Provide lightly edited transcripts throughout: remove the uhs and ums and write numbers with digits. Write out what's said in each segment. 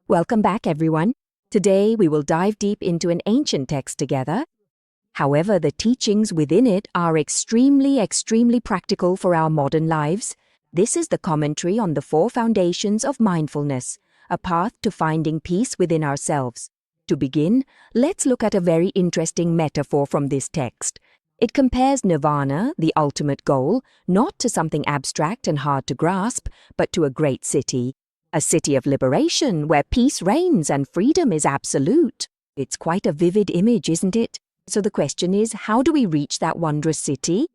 Welcome back, everyone. Today we will dive deep into an ancient text together. However, the teachings within it are extremely practical for our modern lives. This is the commentary on the 4 foundations of mindfulness, a path to finding peace within ourselves. To begin, let's look at a very interesting metaphor from this text. It compares nirvana, the ultimate goal, not to something abstract and hard to grasp, but to a great city. A city of liberation where peace reigns and freedom is absolute. It's quite a vivid image, isn't it? So the question is, how do we reach that wondrous city?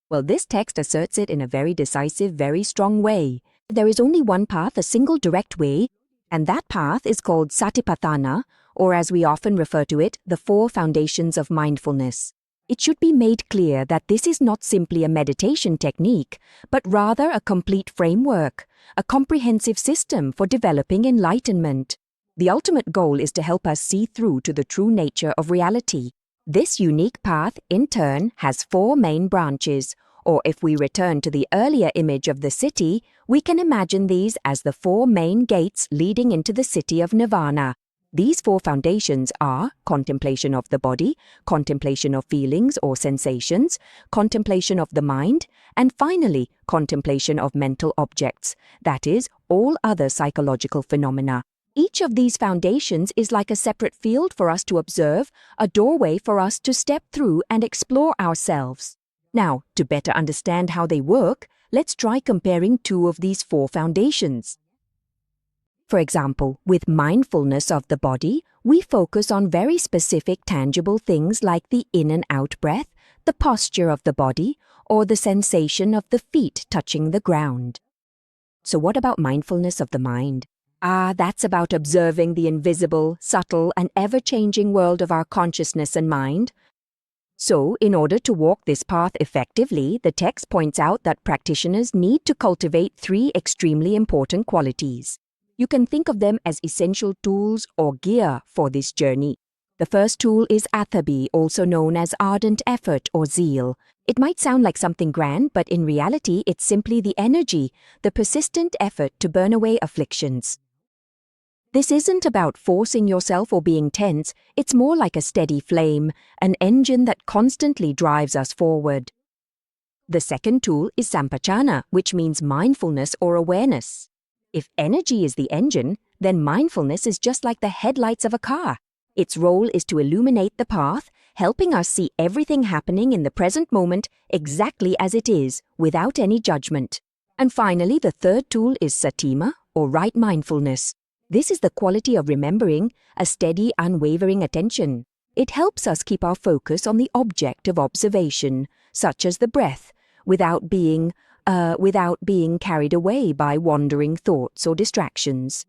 Well, this text asserts it in a very decisive, very strong way. There is only one path, a single direct way, and that path is called Satipatthana, or as we often refer to it, the 4 foundations of mindfulness. It should be made clear that this is not simply a meditation technique, but rather a complete framework, a comprehensive system for developing enlightenment. The ultimate goal is to help us see through to the true nature of reality. This unique path, in turn, has 4 main branches, or if we return to the earlier image of the city, we can imagine these as the 4 main gates leading into the city of nirvana. These 4 foundations are contemplation of the body, contemplation of feelings or sensations, contemplation of the mind, and finally, contemplation of mental objects, that is, all other psychological phenomena. Each of these foundations is like a separate field for us to observe, a doorway for us to step through and explore ourselves. Now, to better understand how they work, let's try comparing 2 of these 4 foundations. For example, with mindfulness of the body, we focus on very specific tangible things like the in and out breath, the posture of the body, or the sensation of the feet touching the ground. So what about mindfulness of the mind? That's about observing the invisible, subtle, and ever-changing world of our consciousness and mind. So, in order to walk this path effectively, the text points out that practitioners need to cultivate 3 extremely important qualities. You can think of them as essential tools or gear for this journey. The first tool is athabi, also known as ardent effort or zeal. It might sound like something grand, but in reality it's simply the energy, the persistent effort to burn away afflictions. This isn't about forcing yourself or being tense, it's more like a steady flame, an engine that constantly drives us forward. The second tool is sampajana, which means mindfulness or awareness. If energy is the engine, then mindfulness is just like the headlights of a car. Its role is to illuminate the path, helping us see everything happening in the present moment exactly as it is, without any judgment. And finally, the third tool is satima, or right mindfulness. This is the quality of remembering, a steady, unwavering attention. It helps us keep our focus on the object of observation, such as the breath, without being carried away by wandering thoughts or distractions.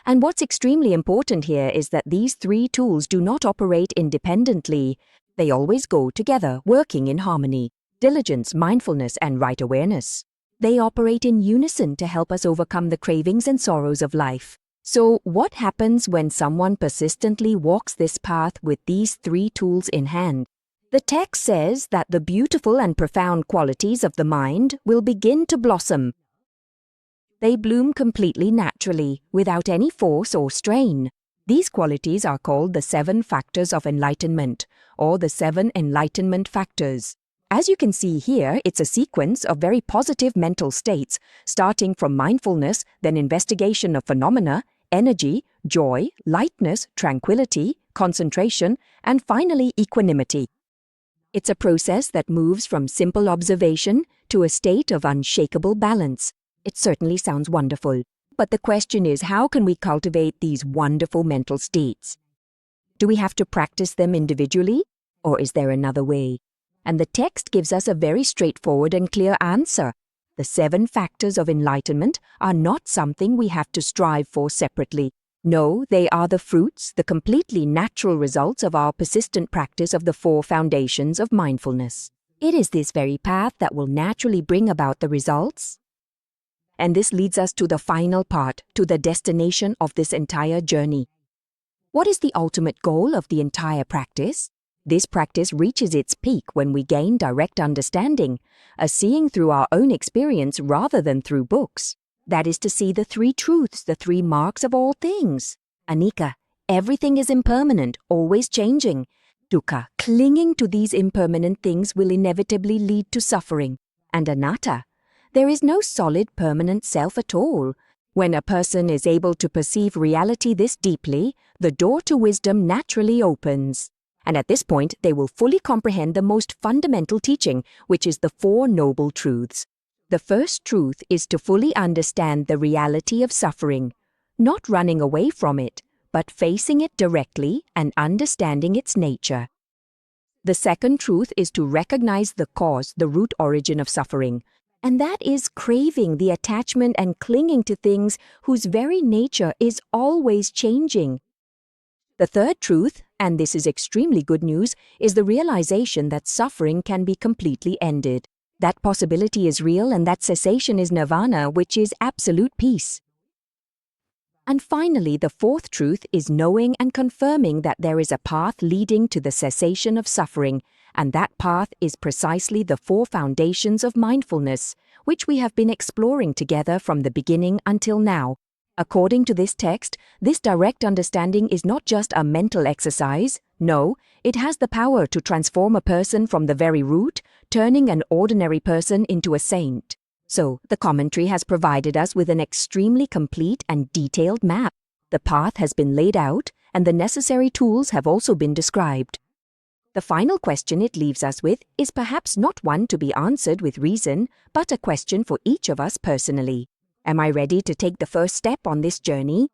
And what's extremely important here is that these 3 tools do not operate independently. They always go together, working in harmony. Diligence, mindfulness, and right awareness. They operate in unison to help us overcome the cravings and sorrows of life. So, what happens when someone persistently walks this path with these 3 tools in hand? The text says that the beautiful and profound qualities of the mind will begin to blossom. They bloom completely naturally, without any force or strain. These qualities are called the 7 factors of enlightenment, or the 7 enlightenment factors. As you can see here, it's a sequence of very positive mental states, starting from mindfulness, then investigation of phenomena, energy, joy, lightness, tranquility, concentration, and finally equanimity. It's a process that moves from simple observation to a state of unshakable balance. It certainly sounds wonderful. But the question is, how can we cultivate these wonderful mental states? Do we have to practice them individually? Or is there another way? And the text gives us a very straightforward and clear answer. The 7 factors of enlightenment are not something we have to strive for separately. No, they are the fruits, the completely natural results of our persistent practice of the 4 foundations of mindfulness. It is this very path that will naturally bring about the results. And this leads us to the final part, to the destination of this entire journey. What is the ultimate goal of the entire practice? This practice reaches its peak when we gain direct understanding, a seeing through our own experience rather than through books. That is to see the three truths, the three marks of all things. Anicca, everything is impermanent, always changing. Dukkha, clinging to these impermanent things will inevitably lead to suffering. And anatta, there is no solid permanent self at all. When a person is able to perceive reality this deeply, the door to wisdom naturally opens. And at this point, they will fully comprehend the most fundamental teaching, which is the Four Noble Truths. The first truth is to fully understand the reality of suffering, not running away from it, but facing it directly and understanding its nature. The second truth is to recognize the cause, the root origin of suffering, and that is craving, the attachment and clinging to things whose very nature is always changing. The third truth, and this is extremely good news, is the realization that suffering can be completely ended. That possibility is real, and that cessation is nirvana, which is absolute peace. And finally, the fourth truth is knowing and confirming that there is a path leading to the cessation of suffering, and that path is precisely the four foundations of mindfulness, which we have been exploring together from the beginning until now. According to this text, this direct understanding is not just a mental exercise. No, it has the power to transform a person from the very root, turning an ordinary person into a saint. So, the commentary has provided us with an extremely complete and detailed map. The path has been laid out, and the necessary tools have also been described. The final question it leaves us with is perhaps not one to be answered with reason, but a question for each of us personally. Am I ready to take the first step on this journey?